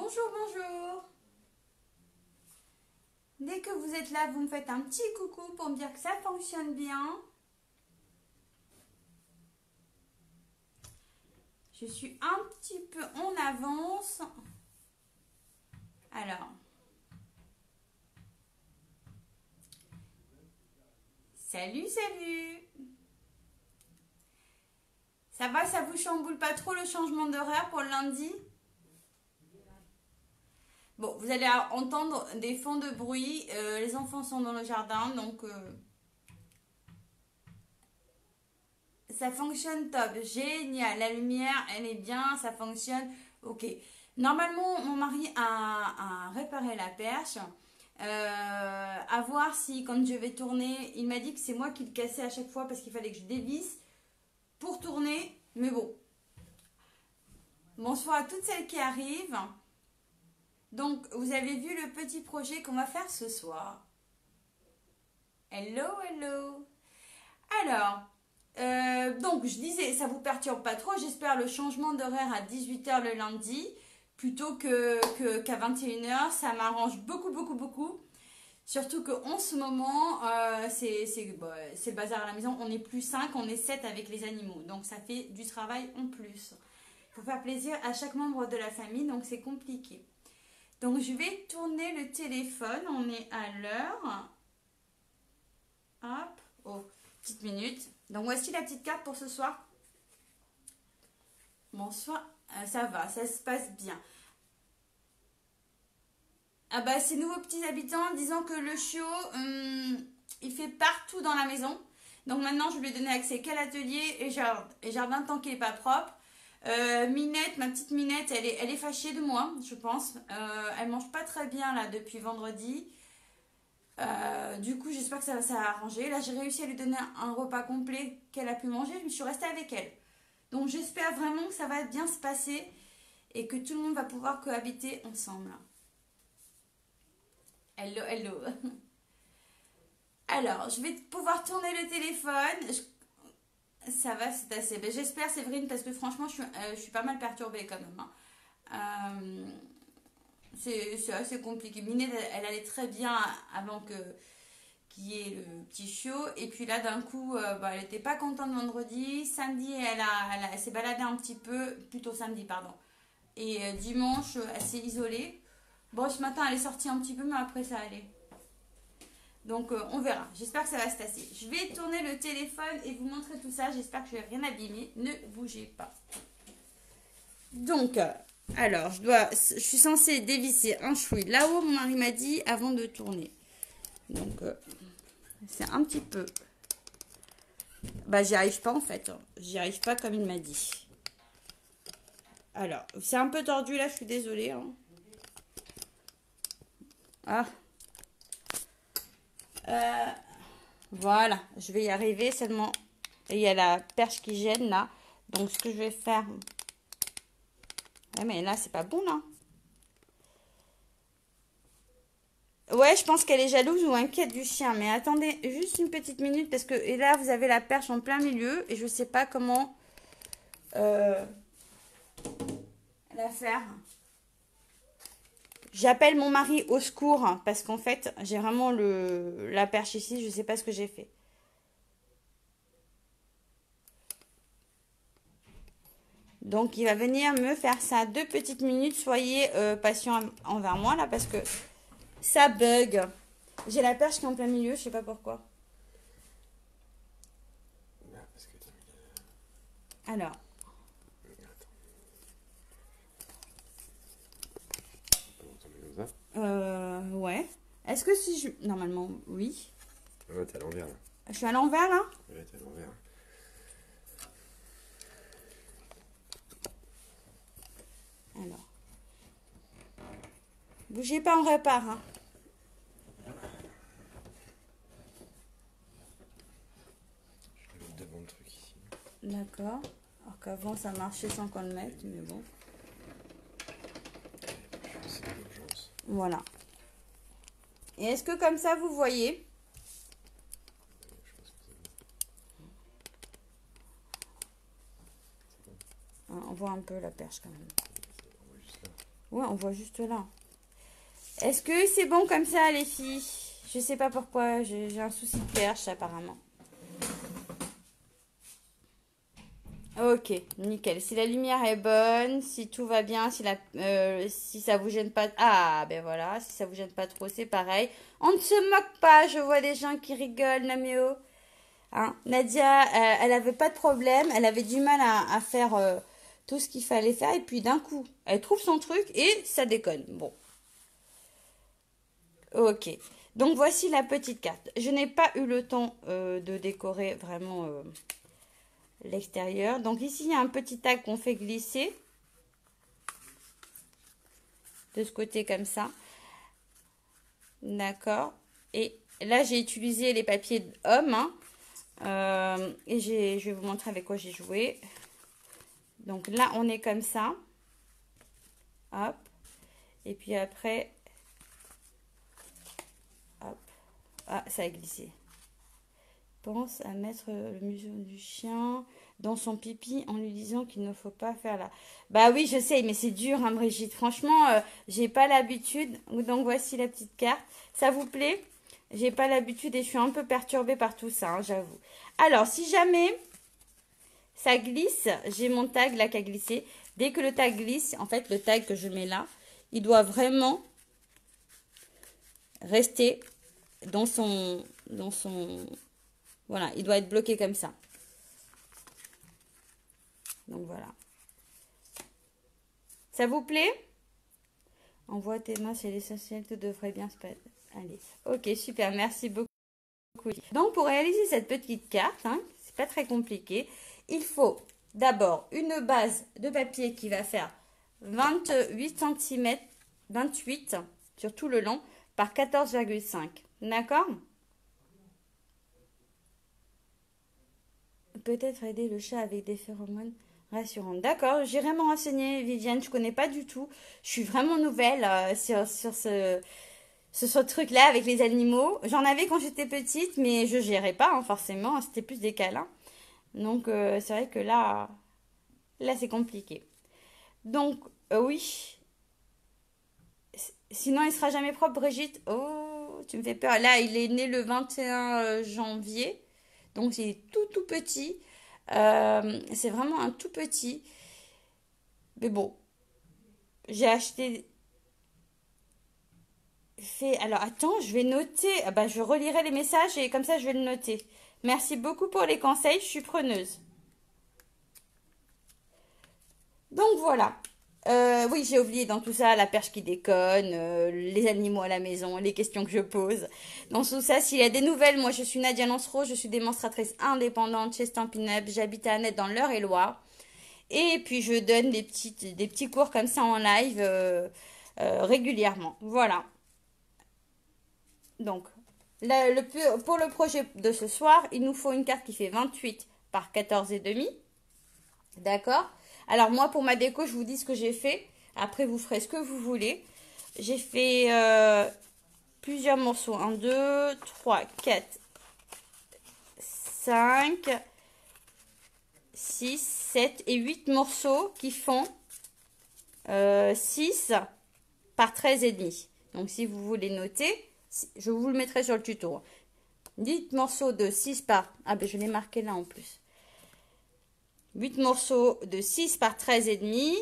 Bonjour, bonjour. Dès que vous êtes là, vous me faites un petit coucou pour me dire que ça fonctionne bien. Je suis un petit peu en avance. Alors. Salut, salut. Ça va, ça vous chamboule pas trop le changement d'horaire pour le lundi? Bon, vous allez entendre des fonds de bruit. Les enfants sont dans le jardin, donc ça fonctionne top. Génial. La lumière, elle est bien, ça fonctionne. Ok. Normalement, mon mari a réparé la perche. À voir si, quand je vais tourner, il m'a dit que c'est moi qui le cassais à chaque fois parce qu'il fallait que je dévisse pour tourner. Mais bon. Bonsoir à toutes celles qui arrivent. Donc, vous avez vu le petit projet qu'on va faire ce soir. Hello, hello. Alors, donc je disais, ça vous perturbe pas trop. J'espère le changement d'horaire à 18h le lundi plutôt qu'à 21h. Ça m'arrange beaucoup, beaucoup, beaucoup. Surtout qu'en ce moment, c'est le bazar à la maison. On n'est plus 5, on est 7 avec les animaux. Donc ça fait du travail en plus. Il faut faire plaisir à chaque membre de la famille, donc c'est compliqué. Donc je vais tourner le téléphone, on est à l'heure. Hop, oh, petite minute. Donc voici la petite carte pour ce soir. Bonsoir, ça va, ça se passe bien. Ah bah ces nouveaux petits habitants, disons que le chiot, il fait partout dans la maison. Donc maintenant je lui ai donné accès qu'à l'atelier et jardin tant qu'il n'est pas propre. Minette, ma petite Minette, elle est fâchée de moi, je pense. Elle mange pas très bien là depuis vendredi. Du coup, j'espère que ça va arranger. Là, j'ai réussi à lui donner un repas complet qu'elle a pu manger. Je suis restée avec elle. Donc, j'espère vraiment que ça va bien se passer et que tout le monde va pouvoir cohabiter ensemble. Hello, hello. Alors, je vais pouvoir tourner le téléphone. Ça va, c'est assez. Ben, j'espère, Séverine, parce que franchement, je suis pas mal perturbée quand même. Hein. C'est assez compliqué. Minette, elle allait très bien avant qu'il y ait le petit chiot. Et puis là, d'un coup, elle n'était pas contente vendredi. Samedi, elle s'est baladée un petit peu. Plutôt samedi, pardon. Et dimanche, elle s'est isolée. Bon, ce matin, elle est sortie un petit peu, mais après, ça allait. Donc, on verra. J'espère que ça va se tasser. Je vais tourner le téléphone et vous montrer tout ça. J'espère que je ne vais rien abîmer. Ne bougez pas. Donc, alors, je suis censée dévisser un chouï là-haut, mon mari m'a dit, avant de tourner. Donc, c'est un petit peu... Bah, j'y arrive pas en fait. J'y arrive pas comme il m'a dit. Alors, c'est un peu tordu là, je suis désolée. Hein. Ah. Voilà, je vais y arriver seulement. Il y a la perche qui gêne là. Donc, ce que je vais faire... Ouais, mais là, c'est pas bon là. Ouais, je pense qu'elle est jalouse ou inquiète du chien. Mais attendez juste une petite minute parce que et là, vous avez la perche en plein milieu et je sais pas comment la faire. J'appelle mon mari au secours hein, parce qu'en fait, j'ai vraiment la perche ici. Je sais pas ce que j'ai fait. Donc, il va venir me faire ça 2 petites minutes. Soyez patient envers moi là parce que ça bug. J'ai la perche qui est en plein milieu, je sais pas pourquoi. Alors. Ouais. Est-ce que si je... Normalement, oui. Ouais, t'es à l'envers là. Je suis à l'envers là? Ouais, t'es à l'envers. Alors. Bougez pas, on répare. Hein. Je vais mettre devant le truc ici. D'accord. Alors qu'avant ça marchait sans qu'on le mette, mais bon. C'est l'urgence. Voilà. Et est-ce que comme ça vous voyez? On voit un peu la perche quand même. Ouais, on voit juste là. Est-ce que c'est bon comme ça, les filles? Je sais pas pourquoi, j'ai un souci de perche apparemment. Ok, nickel. Si la lumière est bonne, si tout va bien, si ça vous gêne pas... Ah, ben voilà, si ça vous gêne pas trop, c'est pareil. On ne se moque pas, je vois des gens qui rigolent, Namio. Hein, Nadia, elle avait pas de problème, elle avait du mal à faire tout ce qu'il fallait faire, et puis d'un coup, elle trouve son truc et ça déconne. Bon, ok. Donc voici la petite carte. Je n'ai pas eu le temps de décorer vraiment l'extérieur. Donc ici, il y a un petit tag qu'on fait glisser de ce côté comme ça. D'accord. Et là, j'ai utilisé les papiers hommes. Hein. Et je vais vous montrer avec quoi j'ai joué. Donc là, on est comme ça. Hop. Et puis après, hop. Ah, ça a glissé. Pense à mettre le museau du chien dans son pipi en lui disant qu'il ne faut pas faire là. Bah oui, je sais, mais c'est dur, hein, Brigitte. Franchement, j'ai pas l'habitude. Donc voici la petite carte. Ça vous plaît? J'ai pas l'habitude et je suis un peu perturbée par tout ça, hein, j'avoue. Alors, si jamais ça glisse, j'ai mon tag là qui a glissé. Dès que le tag glisse, en fait, le tag que je mets là, il doit vraiment rester dans son... Voilà, il doit être bloqué comme ça. Donc voilà. Ça vous plaît? Envoie tes mains, c'est l'essentiel, tout devrait bien se passer. Allez, ok, super, merci beaucoup. Donc pour réaliser cette petite carte, hein, c'est pas très compliqué, il faut d'abord une base de papier qui va faire 28 cm, 28 sur tout le long, par 14,5. D'accord? Peut-être aider le chat avec des phéromones rassurantes. D'accord, j'irai m'en renseigner, Viviane. Je connais pas du tout. Je suis vraiment nouvelle sur ce truc-là avec les animaux. J'en avais quand j'étais petite, mais je gérais pas hein, forcément. C'était plus des câlins. Donc c'est vrai que là c'est compliqué. Donc oui. Sinon il sera jamais propre, Brigitte. Oh, tu me fais peur. Là il est né le 21 janvier. Donc c'est tout petit. C'est vraiment un tout petit. Mais bon, j'ai acheté. Alors attends, je vais noter. Ah bah, je relirai les messages et comme ça je vais le noter. Merci beaucoup pour les conseils, je suis preneuse. Donc voilà. Oui, j'ai oublié dans tout ça la perche qui déconne, les animaux à la maison, les questions que je pose. Dans tout ça, s'il y a des nouvelles, moi je suis Nadia Lancereau, je suis démonstratrice indépendante chez Stampin' Up, j'habite à Annette dans l'Eure-et-Loire. Et puis je donne des petits cours comme ça en live régulièrement. Voilà. Donc, pour le projet de ce soir, il nous faut une carte qui fait 28 par 14,5. D'accord? Alors moi, pour ma déco, je vous dis ce que j'ai fait. Après, vous ferez ce que vous voulez. J'ai fait plusieurs morceaux. 1, 2, 3, 4, 5, 6, 7 et 8 morceaux qui font 6 par 13,5. Donc, si vous voulez noter, je vous le mettrai sur le tuto. 8 morceaux de 6 par... Ah ben, je l'ai marqué là en plus. 8 morceaux de 6 par 13,5.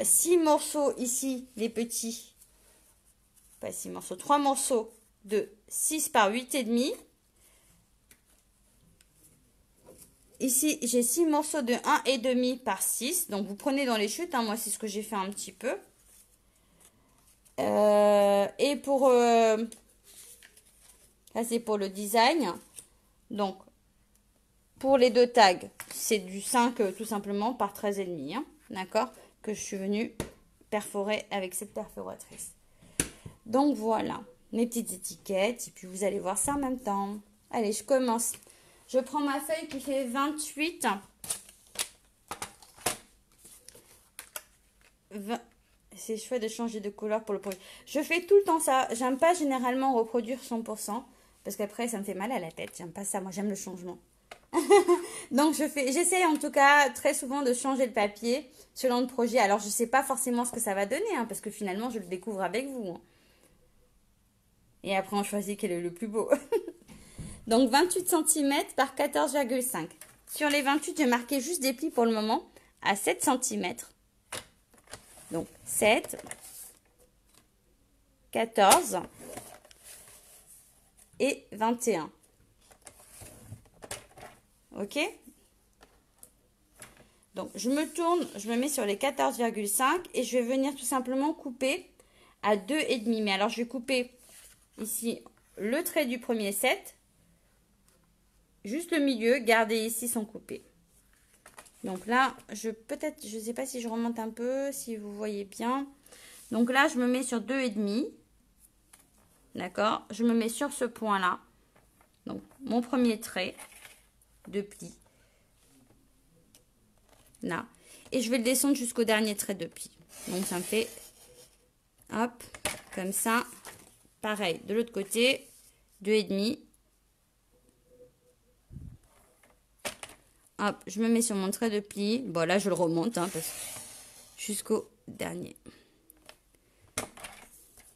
6 morceaux ici, les petits. Pas 6 morceaux. 3 morceaux de 6 par 8,5. Ici, j'ai 6 morceaux de 1,5 par 6. Donc, vous prenez dans les chutes. Hein, moi, c'est ce que j'ai fait un petit peu. Et pour... là, c'est pour le design. Donc, pour les deux tags, c'est du 5 tout simplement par 13,5. Hein, d'accord? Que je suis venue perforer avec cette perforatrice. Donc, voilà. Mes petites étiquettes. Et puis, vous allez voir ça en même temps. Allez, je commence. Je prends ma feuille qui fait 28. C'est chouette de changer de couleur pour le projet. Je fais tout le temps ça. J'aime pas généralement reproduire 100%. Parce qu'après, ça me fait mal à la tête. J'aime pas ça. Moi, j'aime le changement. Donc j'essaie en tout cas très souvent de changer le papier selon le projet. Alors je ne sais pas forcément ce que ça va donner, hein, parce que finalement je le découvre avec vous, hein. Et après on choisit quel est le plus beau. Donc 28 cm par 14,5. Sur les 28, j'ai marqué juste des plis pour le moment à 7 cm. Donc 7, 14 et 21. Ok? Donc je me tourne, je me mets sur les 14,5 et je vais venir tout simplement couper à 2,5. Mais alors je vais couper ici le trait du premier set, juste le milieu, garder ici son coupé. Donc là, je ne sais pas si je remonte un peu, si vous voyez bien. Donc là, je me mets sur 2,5. D'accord? Je me mets sur ce point-là. Donc, mon premier trait de pli. Là. Et je vais le descendre jusqu'au dernier trait de pli. Donc, ça me fait, hop, comme ça. Pareil, de l'autre côté, 2,5. Hop, je me mets sur mon trait de pli. Bon, là, je le remonte, hein, jusqu'au dernier.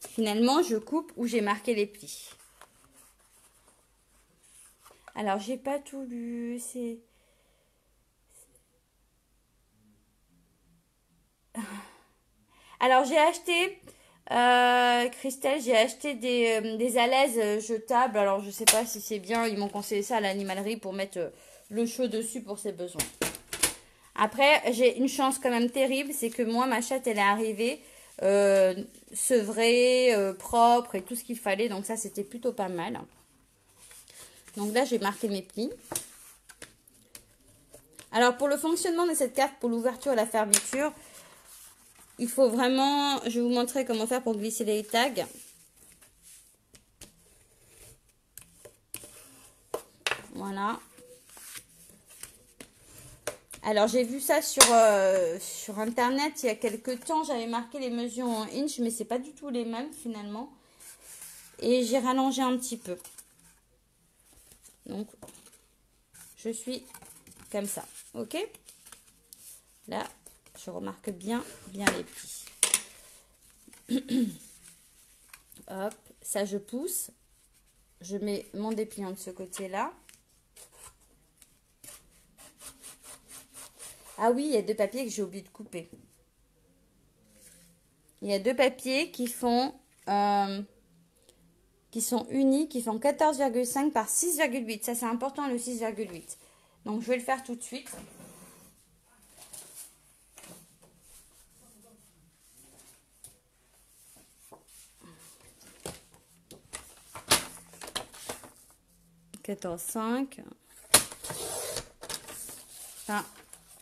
Finalement, je coupe où j'ai marqué les plis. Alors, j'ai pas tout lu. C'est... Alors, j'ai acheté... Christelle, j'ai acheté des alaises jetables. Alors, je sais pas si c'est bien. Ils m'ont conseillé ça à l'animalerie pour mettre le chaud dessus pour ses besoins. Après, j'ai une chance quand même terrible. C'est que moi, ma chatte, elle est arrivée sevrée, propre et tout ce qu'il fallait. Donc, ça, c'était plutôt pas mal. Donc là, j'ai marqué mes plis. Alors, pour le fonctionnement de cette carte, pour l'ouverture et la fermeture, il faut vraiment... Je vais vous montrer comment faire pour glisser les tags. Voilà. Alors, j'ai vu ça sur Internet il y a quelques temps. J'avais marqué les mesures en inch, mais c'est pas du tout les mêmes finalement. Et j'ai rallongé un petit peu. Donc, je suis comme ça. Ok? Là, je remarque bien les plis. Hop, ça je pousse. Je mets mon dépliant de ce côté-là. Ah oui, il y a deux papiers que j'ai oublié de couper. Il y a deux papiers qui sont unis, qui font 14,5 par 6,8. Ça, c'est important, le 6,8. Donc, je vais le faire tout de suite. « 14,5 » enfin,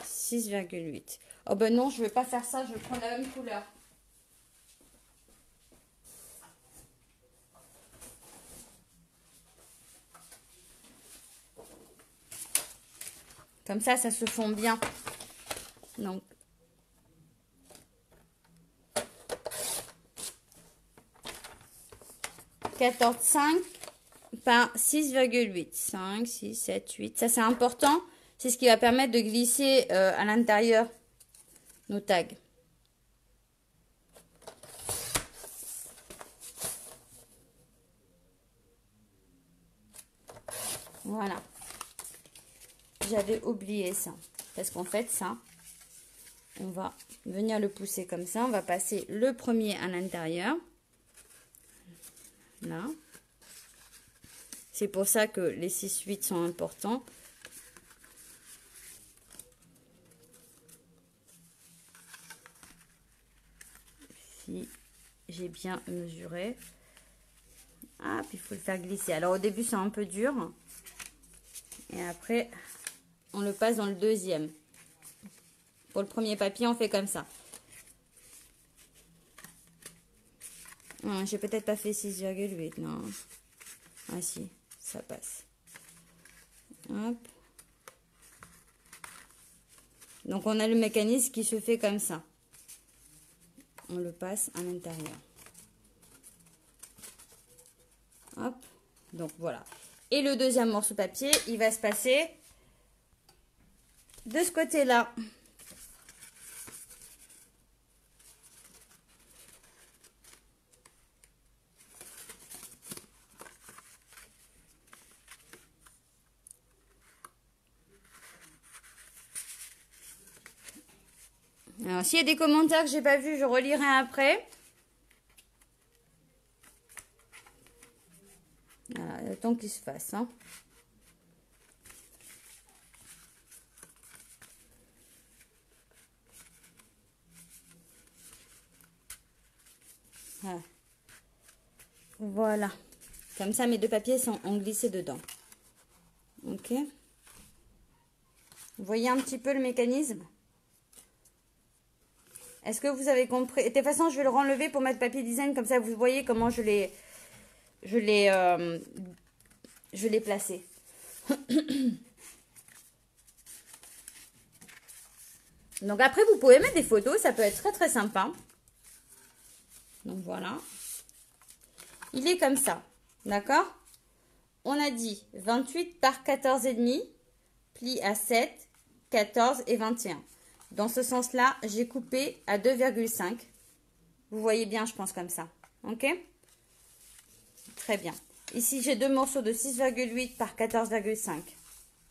6,8. Oh ben non, je ne vais pas faire ça, je vais prendre la même couleur. Comme ça se fond bien. Donc, « 14,5 » par 6,8. 5, 6, 7, 8. Ça, c'est important. C'est ce qui va permettre de glisser à l'intérieur nos tags. Voilà. J'avais oublié ça. Parce qu'en fait, ça, on va venir le pousser comme ça. On va passer le premier à l'intérieur. Là. C'est pour ça que les 6-8 sont importants. Si j'ai bien mesuré. Ah, puis il faut le faire glisser. Alors au début, c'est un peu dur. Et après, on le passe dans le deuxième. Pour le premier papier, on fait comme ça. J'ai peut-être pas fait 6,8, non. Ah si, ça passe. Hop. Donc on a le mécanisme qui se fait comme ça. On le passe à l'intérieur. Hop. Donc voilà. Et le deuxième morceau de papier, il va se passer de ce côté-là. Alors, s'il y a des commentaires que j'ai pas vus, je relirai après. Voilà, le temps qu'il se fasse. Hein. Voilà. Comme ça, mes deux papiers ont glissé dedans. Ok. Vous voyez un petit peu le mécanisme? Est-ce que vous avez compris? Et de toute façon, je vais le renlever pour mettre papier design. Comme ça, vous voyez comment je l'ai placé. Donc après, vous pouvez mettre des photos. Ça peut être très, très sympa. Donc voilà. Il est comme ça. D'accord? On a dit 28 par 14,5. Pli à 7, 14 et 21. Dans ce sens-là, j'ai coupé à 2,5. Vous voyez bien, je pense, comme ça. Ok? Très bien. Ici, j'ai deux morceaux de 6,8 par 14,5.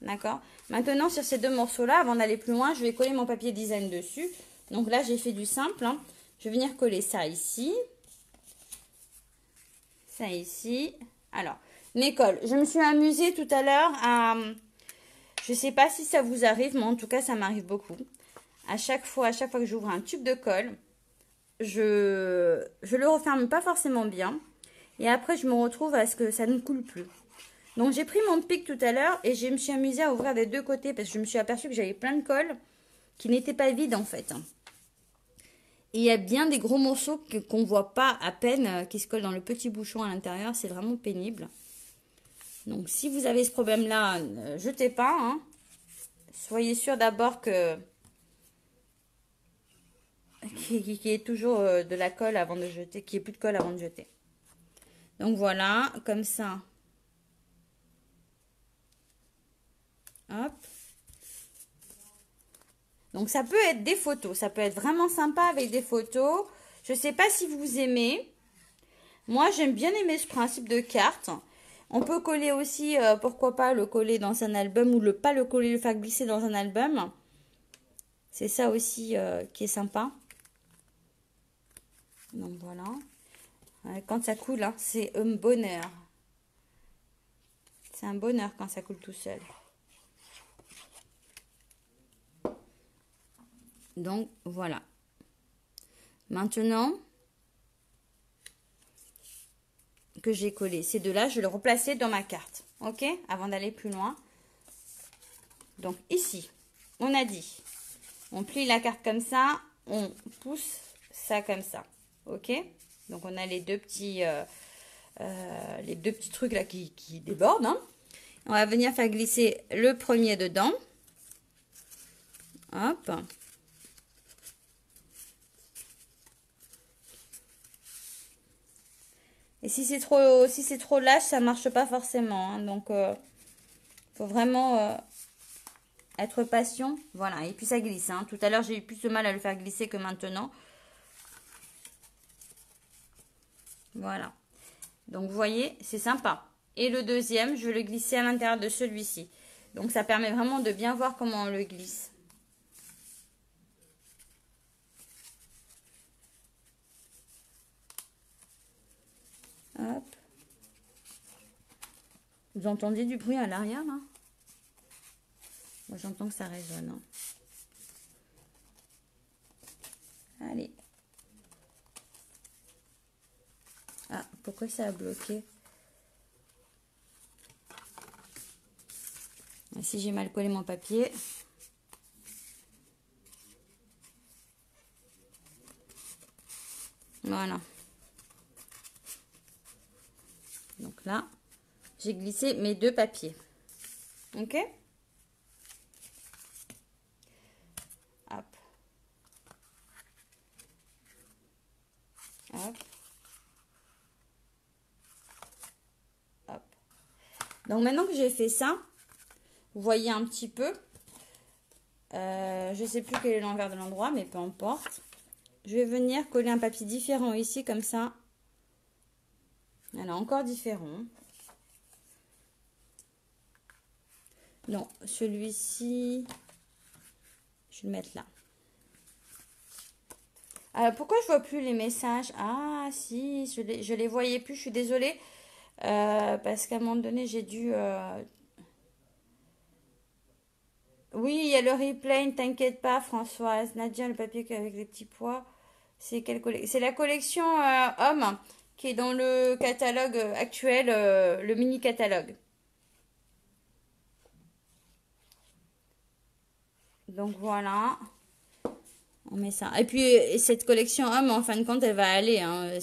D'accord? Maintenant, sur ces deux morceaux-là, avant d'aller plus loin, je vais coller mon papier design dessus. Donc là, j'ai fait du simple. Hein. Je vais venir coller ça ici. Ça ici. Alors, mes cols. Je me suis amusée tout à l'heure à... Je ne sais pas si ça vous arrive, mais en tout cas, ça m'arrive beaucoup. À chaque fois que j'ouvre un tube de colle, je le referme pas forcément bien. Et après, je me retrouve à ce que ça ne coule plus. Donc, j'ai pris mon pic tout à l'heure et je me suis amusée à ouvrir des deux côtés parce que je me suis aperçue que j'avais plein de colle qui n'étaient pas vides en fait. Et il y a bien des gros morceaux qu'on ne voit pas à peine qui se collent dans le petit bouchon à l'intérieur. C'est vraiment pénible. Donc, si vous avez ce problème-là, ne jetez pas. Hein. Soyez sûr d'abord que qu'il y ait toujours de la colle avant de jeter, qu'il n'y ait plus de colle avant de jeter. Donc, voilà, comme ça. Hop. Donc, ça peut être des photos. Ça peut être vraiment sympa avec des photos. Je ne sais pas si vous aimez. Moi, j'aime bien aimer ce principe de carte. On peut coller aussi, pourquoi pas, le coller dans un album ou pas le coller, le faire glisser dans un album. C'est ça aussi qui est sympa. Donc, voilà. Quand ça coule, hein, c'est un bonheur. C'est un bonheur quand ça coule tout seul. Donc, voilà. Maintenant que j'ai collé ces deux-là, je vais le replacer dans ma carte. Ok? Avant d'aller plus loin. Donc, ici, on a dit, on plie la carte comme ça, on pousse ça comme ça. Ok? Donc, on a les deux petits trucs là qui débordent. Hein. On va venir faire glisser le premier dedans. Hop. Et si c'est trop lâche, ça marche pas forcément. Hein. Donc, faut vraiment être patient. Voilà. Et puis, ça glisse. Hein. Tout à l'heure, j'ai eu plus de mal à le faire glisser que maintenant. Voilà. Donc, vous voyez, c'est sympa. Et le deuxième, je vais le glisser à l'intérieur de celui-ci. Donc, ça permet vraiment de bien voir comment on le glisse. Hop. Vous entendez du bruit à l'arrière, là? Moi, j'entends que ça résonne. Hein. Allez. Ah, pourquoi ça a bloqué? Si j'ai mal collé mon papier. Voilà. Donc là, j'ai glissé mes deux papiers. Ok? Hop. Hop. Hop. Donc maintenant que j'ai fait ça, vous voyez un petit peu, Je sais plus quel est l'envers de l'endroit, mais peu importe. Je vais venir coller un papier différent ici, comme ça. Alors, encore différent. Non, celui-ci, je vais le mettre là. Pourquoi je vois plus les messages? Ah, si, je les voyais plus, je suis désolée. Parce qu'à un moment donné, j'ai dû... Oui, il y a le replay, ne t'inquiète pas, Françoise. Nadia, le papier avec les petits pois. C'est quelle collection? C'est la collection homme qui est dans le catalogue actuel, le mini catalogue. Donc voilà, on met ça. Et puis cette collection homme, en fin de compte, elle va aller. Hein,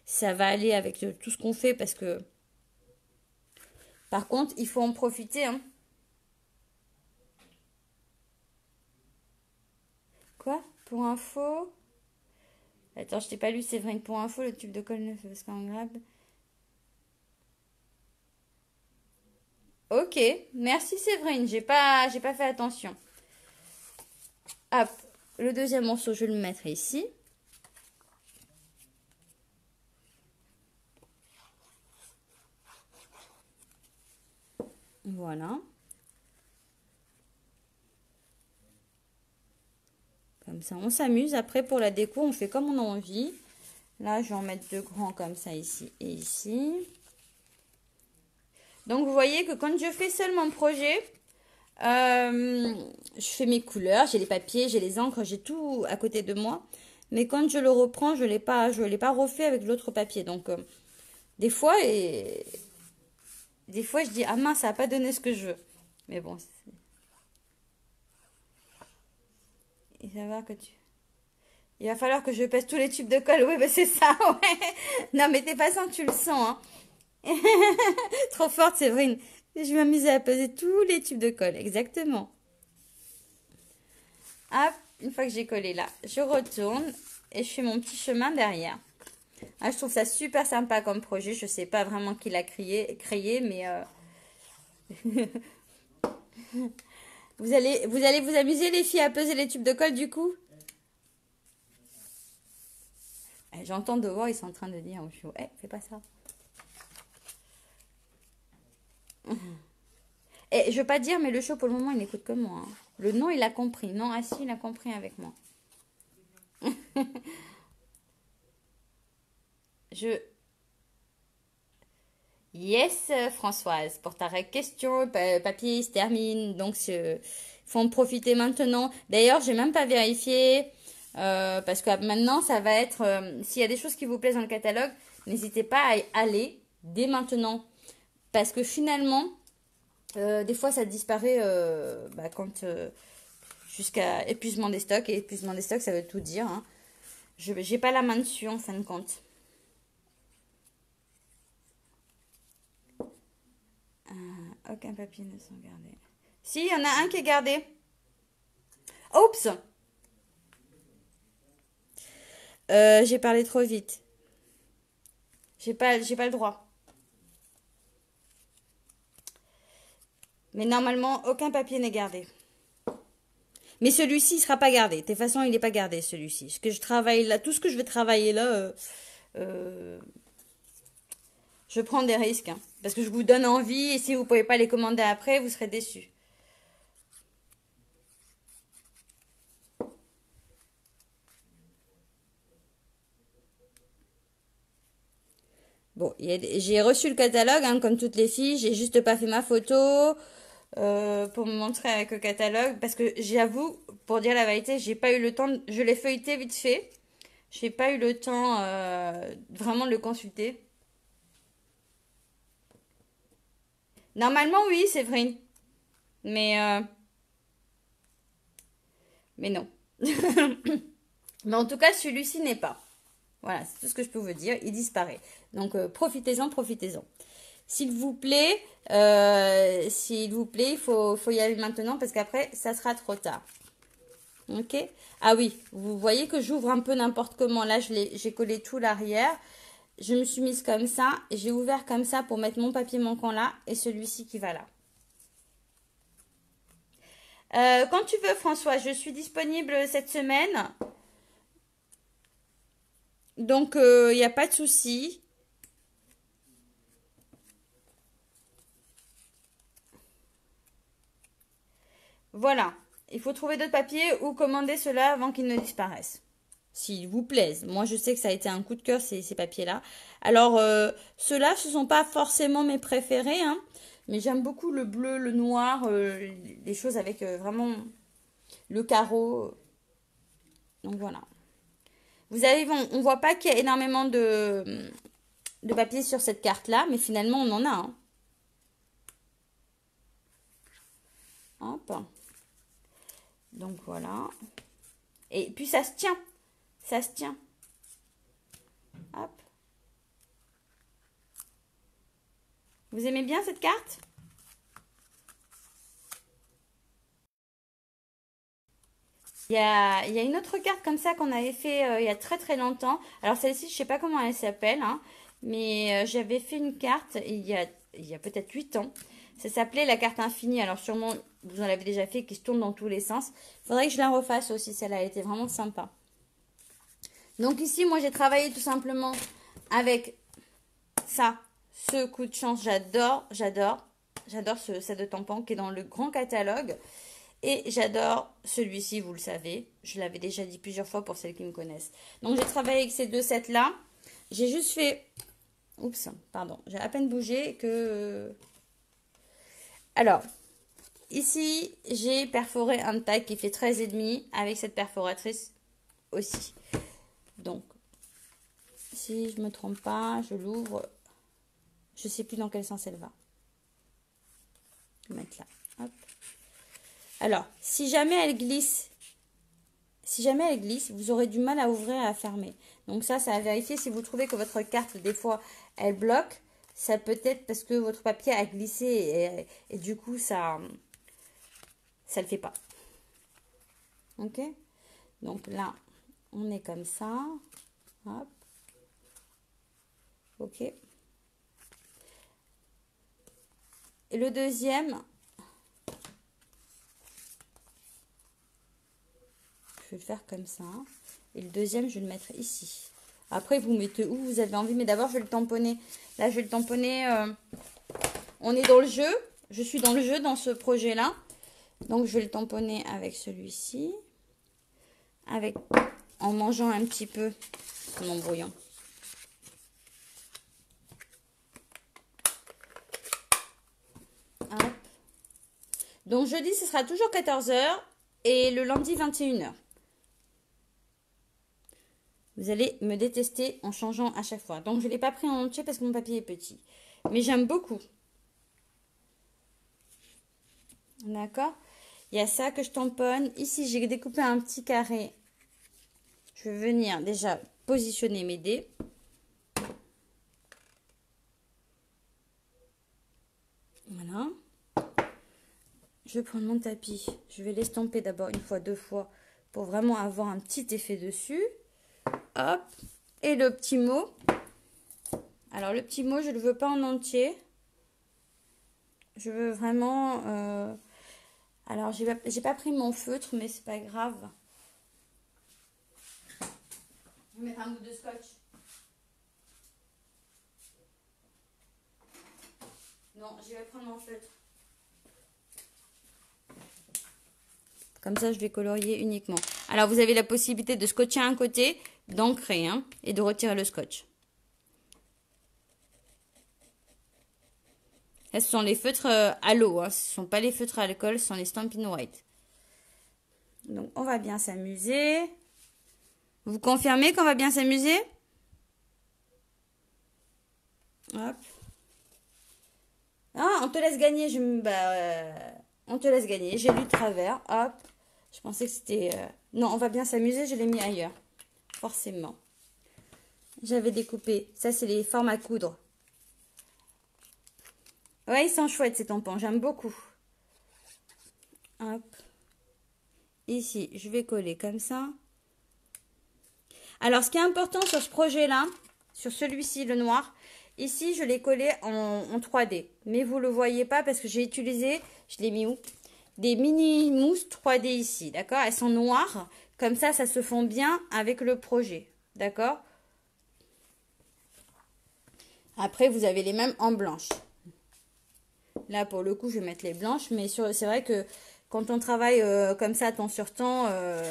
ça va aller avec tout ce qu'on fait parce que, par contre, il faut en profiter. Hein. Quoi? Pour info? Attends, je t'ai pas lu, c'est vrai que pour info, le tube de colle neuf parce qu'en grave. Ok, merci Séverine, j'ai pas fait attention. Hop, le deuxième morceau, je vais le mettre ici. Voilà. Comme ça, on s'amuse. Après, pour la déco, on fait comme on a envie. Là, je vais en mettre deux grands comme ça, ici et ici. Donc, vous voyez que quand je fais seul mon projet, je fais mes couleurs, j'ai les papiers, j'ai les encres, j'ai tout à côté de moi. Mais quand je le reprends, je l'ai pas refait avec l'autre papier. Donc, des fois, je dis, ah mince, ça n'a pas donné ce que je veux. Mais bon, il va falloir que je pèse tous les tubes de colle. Oui, bah c'est ça, ouais. Non, mais t'es passant, tu le sens, hein. Trop forte, Séverine. Je vais m'amuser à peser tous les tubes de colle, exactement. Hop, une fois que j'ai collé là, je retourne et je fais mon petit chemin derrière. Ah, je trouve ça super sympa comme projet. Je sais pas vraiment qui l'a créé, mais vous allez vous amuser les filles à peser les tubes de colle du coup. J'entends dehors, ils sont en train de dire au show, fais pas ça. Et je veux pas dire, mais le show pour le moment, il n'écoute que moi. Hein. Le nom, il a compris. Non, ah si, il a compris avec moi. Yes, Françoise, pour ta question, papier se termine, donc il faut en profiter maintenant. D'ailleurs, j'ai même pas vérifié, parce que maintenant, ça va être, s'il y a des choses qui vous plaisent dans le catalogue, n'hésitez pas à y aller dès maintenant. Parce que finalement, des fois, ça disparaît quand jusqu'à épuisement des stocks. Et épuisement des stocks, ça veut tout dire. Hein. Je n'ai pas la main dessus, en fin de compte. Aucun papier ne sont gardés. Si, il y en a un qui est gardé. Oups! J'ai parlé trop vite. J'ai pas le droit. Mais normalement, aucun papier n'est gardé. Mais celui-ci, il sera pas gardé. De toute façon, il n'est pas gardé, celui-ci. Ce que je travaille là, tout ce que je vais travailler là, je prends des risques. Hein, parce que je vous donne envie et si vous ne pouvez pas les commander après, vous serez déçus. Bon, j'ai reçu le catalogue, hein, comme toutes les filles. J'ai juste pas fait ma photo pour me montrer avec le catalogue. Parce que j'avoue, pour dire la vérité, j'ai pas eu le temps. Je l'ai feuilleté vite fait. J'ai pas eu le temps vraiment de le consulter. Normalement, oui, c'est vrai. Mais non. Mais en tout cas, celui-ci n'est pas. Voilà, c'est tout ce que je peux vous dire. Il disparaît. Donc, profitez-en, profitez-en. S'il vous plaît, il faut y aller maintenant parce qu'après, ça sera trop tard. Ok? Ah oui, vous voyez que j'ouvre un peu n'importe comment. Là, j'ai collé tout l'arrière. Je me suis mise comme ça. J'ai ouvert comme ça pour mettre mon papier manquant là et celui-ci qui va là. Quand tu veux, François, je suis disponible cette semaine. Donc, il n'y a pas de souci. Voilà. Il faut trouver d'autres papiers ou commander cela avant qu'ils ne disparaissent. S'ils vous plaisent. Moi, je sais que ça a été un coup de cœur, ces papiers-là. Alors, ceux-là, ce ne sont pas forcément mes préférés, hein, mais j'aime beaucoup le bleu, le noir, les choses avec vraiment le carreau. Donc, voilà. Vous avez, on ne voit pas qu'il y a énormément de papier sur cette carte-là, mais finalement, on en a. Hein. Hop. Donc, voilà. Et puis, ça se tient. Ça se tient. Hop. Vous aimez bien cette carte? Il y a une autre carte comme ça qu'on avait fait il y a très très longtemps. Alors celle-ci, je ne sais pas comment elle s'appelle, hein, mais j'avais fait une carte il y a peut-être 8 ans. Ça s'appelait la carte infinie. Alors sûrement, vous en avez déjà fait, qui se tourne dans tous les sens. Il faudrait que je la refasse aussi, celle-là, elle était vraiment sympa. Donc ici, moi j'ai travaillé tout simplement avec ça, ce coup de chance. J'adore ce set de tampons qui est dans le grand catalogue. Et j'adore celui-ci, vous le savez. Je l'avais déjà dit plusieurs fois pour celles qui me connaissent. Donc, j'ai travaillé avec ces deux sets-là. J'ai juste fait... Oups, pardon. J'ai à peine bougé que... Alors, ici, j'ai perforé un tag qui fait 13,5 avec cette perforatrice aussi. Donc, si je ne me trompe pas, je l'ouvre. Je ne sais plus dans quel sens elle va. Je vais mettre là. Hop. Alors, si jamais elle glisse, vous aurez du mal à ouvrir et à fermer. Donc ça, c'est à vérifier. Si vous trouvez que votre carte, des fois, elle bloque, ça peut être parce que votre papier a glissé et du coup, ça le fait pas. Ok? Donc là, on est comme ça. Hop. Ok. Et le deuxième... Je vais le faire comme ça. Et le deuxième, je vais le mettre ici. Après, vous mettez où vous avez envie. Mais d'abord, je vais le tamponner. Là, je vais le tamponner. On est dans le jeu. Je suis dans le jeu dans ce projet-là. Donc, je vais le tamponner avec celui-ci. En mangeant un petit peu mon brouillon. Hop. Donc, jeudi, ce sera toujours 14 h. Et le lundi, 21 h. Vous allez me détester en changeant à chaque fois. Donc, je ne l'ai pas pris en entier parce que mon papier est petit. Mais j'aime beaucoup. D'accord? Il y a ça que je tamponne. Ici, j'ai découpé un petit carré. Je vais venir déjà positionner mes dés. Voilà. Je vais prendre mon tapis. Je vais l'estomper d'abord une fois, deux fois pour vraiment avoir un petit effet dessus. Hop, et le petit mot. Alors, le petit mot, je ne le veux pas en entier. Je veux vraiment... Alors, j'ai pas pris mon feutre, mais c'est pas grave. Je vais mettre un bout de scotch. Non, je vais prendre mon feutre. Comme ça, je vais colorier uniquement. Alors, vous avez la possibilité de scotcher un côté, d'ancrer et de retirer le scotch. Là, ce sont les feutres à l'eau. Ce ne sont pas les feutres à alcool, ce sont les Stampin' White. Donc, on va bien s'amuser. Vous confirmez qu'on va bien s'amuser? Hop. Ah, on te laisse gagner. On te laisse gagner. J'ai lu de travers. Hop. Je pensais que c'était... Non, on va bien s'amuser. Je l'ai mis ailleurs. Forcément. J'avais découpé. Ça, c'est les formes à coudre. Ouais, ils sont chouettes, ces tampons. J'aime beaucoup. Hop. Ici, je vais coller comme ça. Alors, ce qui est important sur ce projet-là, sur celui-ci, le noir, ici, je l'ai collé en 3D. Mais vous ne le voyez pas parce que j'ai utilisé, je l'ai mis où? des mini mousses 3D ici, d'accord? Elles sont noires, comme ça se fond bien avec le projet, d'accord? Après, vous avez les mêmes en blanche. Là, pour le coup, je vais mettre les blanches, mais c'est vrai que quand on travaille comme ça, temps sur temps,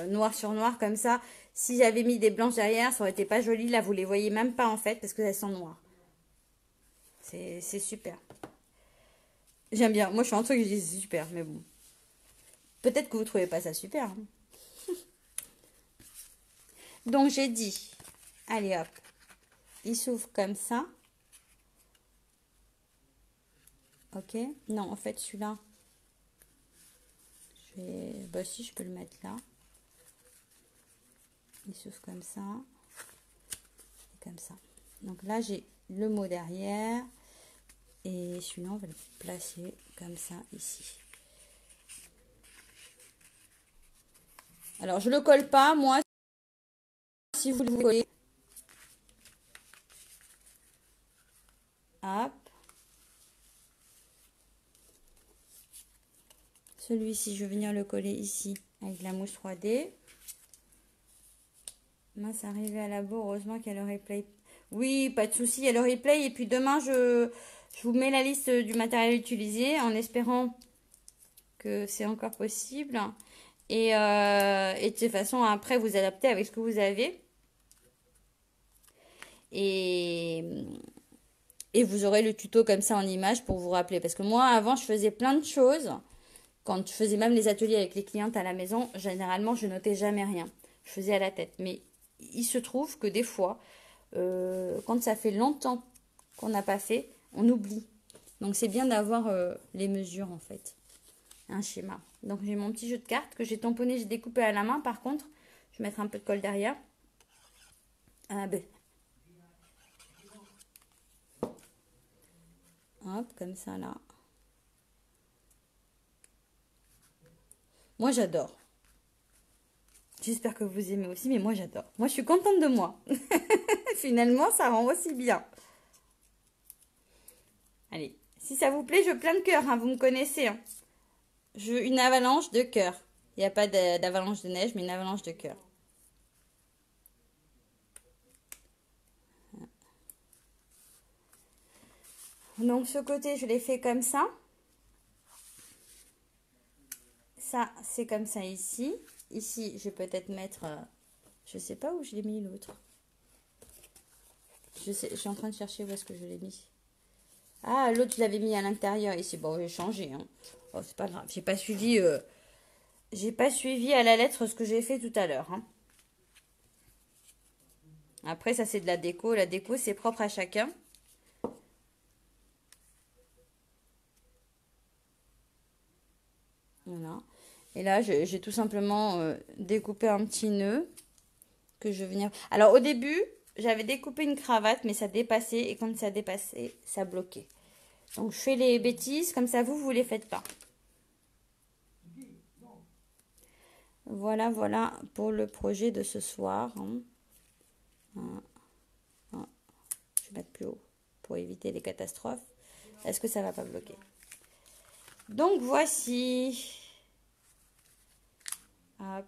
noir sur noir, comme ça, si j'avais mis des blanches derrière, ça aurait été pas joli. Là, vous les voyez même pas en fait, parce qu'elles sont noires. C'est super. J'aime bien. Moi, je suis en truc, je dis c'est super, mais bon. Peut-être que vous trouvez pas ça super. Hein. Donc, j'ai dit, allez hop, il s'ouvre comme ça. Ok. Non, en fait, celui-là, bah si, je peux le mettre là. Il s'ouvre comme ça. Et comme ça. Donc là, j'ai le mot derrière. Et celui-là, on va le placer comme ça ici. Alors, je le colle pas, moi. Si vous le collez. Hop. Celui-ci, je vais venir le coller ici avec la mousse 3D. Mince, arrivé à la bourre, heureusement qu'il y a le replay. Oui, pas de souci, il y a le replay. Et puis demain, je vous mets la liste du matériel utilisé en espérant que c'est encore possible. Et de toute façon, après, vous adaptez avec ce que vous avez. Et vous aurez le tuto comme ça en image pour vous rappeler. Parce que moi, avant, je faisais plein de choses. Quand je faisais même les ateliers avec les clientes à la maison, généralement, je notais jamais rien. Je faisais à la tête. Mais il se trouve que des fois, quand ça fait longtemps qu'on n'a pas fait, on oublie. Donc, c'est bien d'avoir les mesures, en fait. Un schéma. Donc, j'ai mon petit jeu de cartes que j'ai tamponné, j'ai découpé à la main. Par contre, je vais mettre un peu de colle derrière. Ah ben. Hop, comme ça, là. Moi, j'adore. J'espère que vous aimez aussi, mais moi, j'adore. Moi, je suis contente de moi. Finalement, ça rend aussi bien. Allez, si ça vous plaît, je plein de cœur, hein, vous me connaissez. Hein. Je veux une avalanche de cœur. Il n'y a pas d'avalanche de neige, mais une avalanche de cœur. Donc, ce côté, je l'ai fait comme ça. Ça, c'est comme ça ici. Ici, je vais peut-être mettre... je sais pas où je l'ai mis l'autre. Je suis en train de chercher où est-ce que je l'ai mis. Ah, l'autre, je l'avais mis à l'intérieur ici. Bon, j'ai changé. Hein. Oh, c'est pas grave. J'ai pas suivi à la lettre ce que j'ai fait tout à l'heure. Hein. Après, ça, c'est de la déco. La déco, c'est propre à chacun. Voilà. Et là, j'ai tout simplement découpé un petit nœud que je vais venir... Alors, au début, j'avais découpé une cravate, mais ça dépassait. Et quand ça dépassait, ça bloquait. Donc, je fais les bêtises. Comme ça, vous les faites pas. Voilà, voilà pour le projet de ce soir. Hein. Je vais mettre plus haut pour éviter les catastrophes. Est-ce que ça va pas bloquer? Donc, voici. Hop.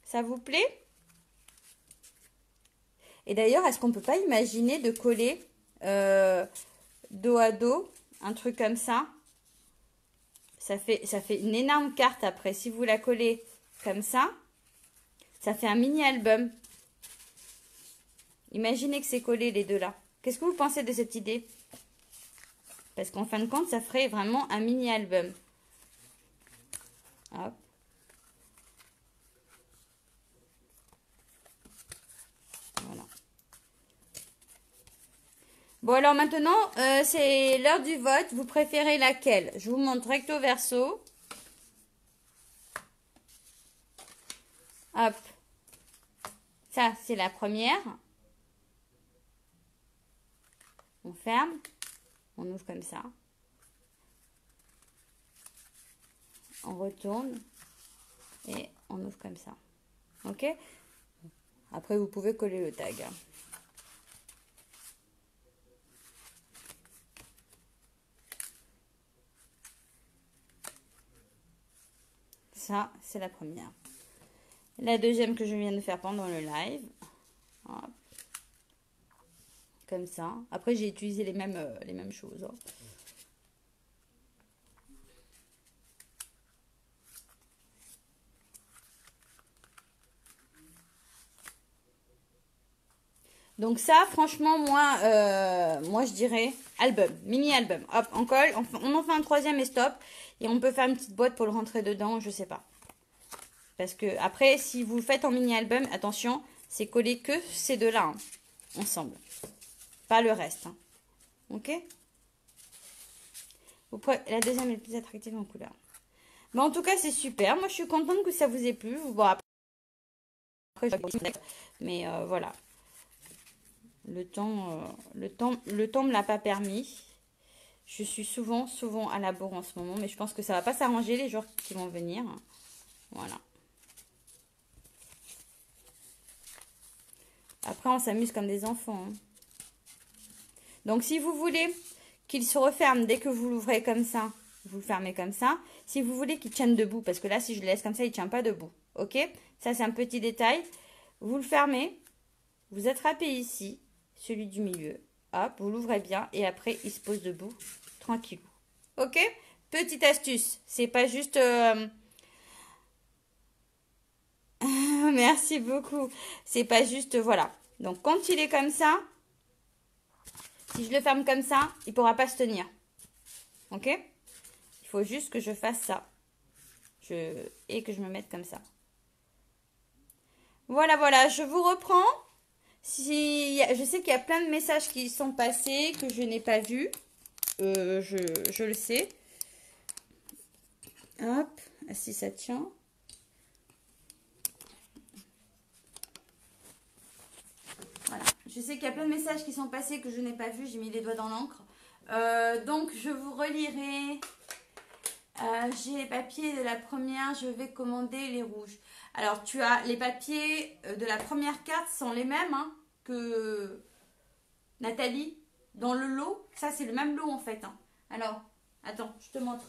Ça vous plaît? Et d'ailleurs, est-ce qu'on ne peut pas imaginer de coller dos à dos, un truc comme ça? Ça fait une énorme carte après. Si vous la collez comme ça fait un mini album. Imaginez que c'est collé les deux là. Qu'est-ce que vous pensez de cette idée? Parce qu'en fin de compte, ça ferait vraiment un mini album. Hop. Voilà. Bon, alors maintenant, c'est l'heure du vote. Vous préférez laquelle? Je vous montre recto verso. Hop. Ça, c'est la première. On ferme. On ouvre comme ça. On retourne. Et on ouvre comme ça. Ok? Après, vous pouvez coller le tag. Ça, c'est la première. La deuxième que je viens de faire pendant le live. Hop. Comme ça. Après, j'ai utilisé les mêmes choses. Hein. Donc ça, franchement, moi je dirais album, mini-album. Hop, on colle, on en fait un troisième et stop. Et on peut faire une petite boîte pour le rentrer dedans, je sais pas. Parce que après, si vous le faites en mini-album, attention, c'est coller que ces deux-là, hein, ensemble. Pas le reste. Hein. Ok? La deuxième est plus attractive en couleur. Mais en tout cas, c'est super. Moi, je suis contente que ça vous ait plu. Bon, après mais voilà. Le temps me l'a pas permis. Je suis souvent à la bourre en ce moment, mais je pense que ça va pas s'arranger les jours qui vont venir. Voilà. Après, on s'amuse comme des enfants. Hein. Donc, si vous voulez qu'il se referme dès que vous l'ouvrez comme ça, vous le fermez comme ça. Si vous voulez qu'il tienne debout, parce que là, si je le laisse comme ça, il ne tient pas debout. Ok? Ça, c'est un petit détail. Vous le fermez. Vous attrapez ici, celui du milieu. Hop, vous l'ouvrez bien. Et après, il se pose debout, tranquille. Ok? Petite astuce. C'est pas juste... Merci beaucoup. C'est pas juste... Voilà. Donc, quand il est comme ça, si je le ferme comme ça, il ne pourra pas se tenir. Ok? Il faut juste que je fasse ça. Et que je me mette comme ça. Voilà, voilà. Je vous reprends. Je sais qu'il y a plein de messages qui sont passés que je n'ai pas vus. Je le sais. Hop. Si ça tient. Voilà. Je sais qu'il y a plein de messages qui sont passés que je n'ai pas vus. J'ai mis les doigts dans l'encre. Donc, je vous relirai. J'ai les papiers de la première. Je vais commander les rouges. Alors, tu as les papiers de la première carte sont les mêmes hein, que Nathalie. Dans le lot, ça c'est le même lot en fait. Hein. Alors, attends, je te montre.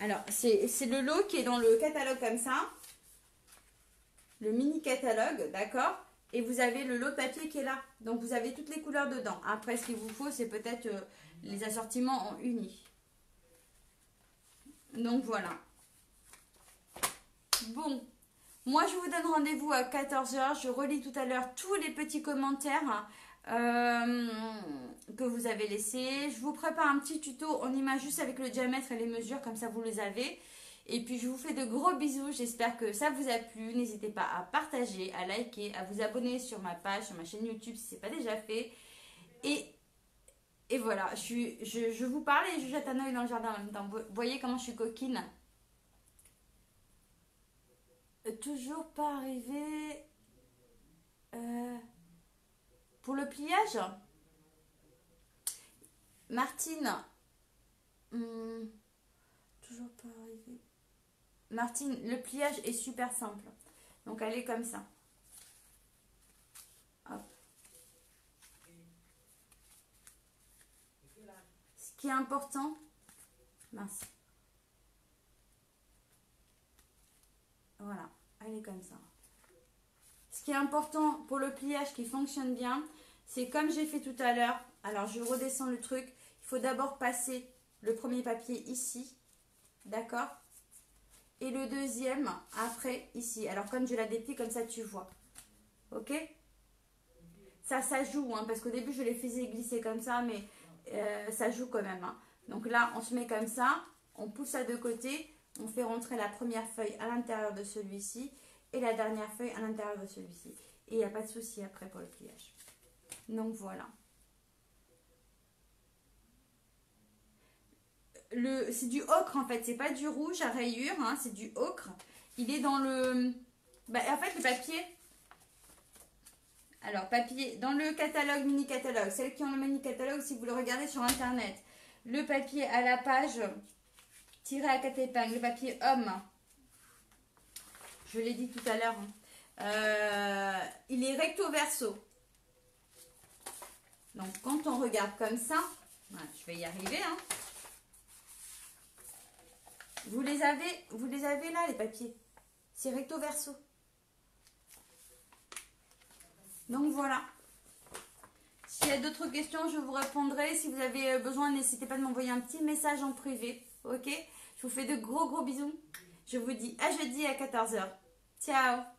Alors, c'est le lot qui est dans le catalogue comme ça. Le mini catalogue, d'accord? Et vous avez le lot de papier qui est là. Donc, vous avez toutes les couleurs dedans. Après, ce qu'il vous faut, c'est peut-être les assortiments en uni. Donc, voilà. Bon. Moi, je vous donne rendez-vous à 14 h. Je relis tout à l'heure tous les petits commentaires que vous avez laissés. Je vous prépare un petit tuto en image juste avec le diamètre et les mesures. Comme ça, vous les avez. Et puis, je vous fais de gros bisous. J'espère que ça vous a plu. N'hésitez pas à partager, à liker, à vous abonner sur ma page, sur ma chaîne YouTube si ce n'est pas déjà fait. Et voilà, je vous parle et je jette un oeil dans le jardin en même temps. Vous voyez comment je suis coquine? Toujours pas arrivé pour le pliage. Martine, toujours pas arrivé. Martine, le pliage est super simple. Donc elle est comme ça. Hop. Ce qui est important, mince. Voilà, elle est comme ça. Ce qui est important pour le pliage qui fonctionne bien, c'est comme j'ai fait tout à l'heure. Alors je redescends le truc. Il faut d'abord passer le premier papier ici. D'accord? Et le deuxième après ici. Alors comme je la déplie, comme ça tu vois. Ok? Ça joue, hein, parce qu'au début je les faisais glisser comme ça, mais ça joue quand même. Hein. Donc là, on se met comme ça, on pousse ça de côté, on fait rentrer la première feuille à l'intérieur de celui-ci et la dernière feuille à l'intérieur de celui-ci. Et il n'y a pas de souci après pour le pliage. Donc voilà. C'est du ocre en fait, c'est pas du rouge à rayures, hein, c'est du ocre. Il est dans le... en fait le papier... Alors papier, dans le catalogue, mini catalogue, celles qui ont le mini catalogue, si vous le regardez sur internet, le papier à la page tiré à 4 épingles, le papier homme, je l'ai dit tout à l'heure, hein, il est recto verso. Donc, quand on regarde comme ça, voilà, je vais y arriver, hein. Vous les avez là, les papiers. C'est recto verso. Donc, voilà. S'il y a d'autres questions, je vous répondrai. Si vous avez besoin, n'hésitez pas de m'envoyer un petit message en privé. Ok? Je vous fais de gros bisous. Je vous dis à jeudi à 14 h. Ciao!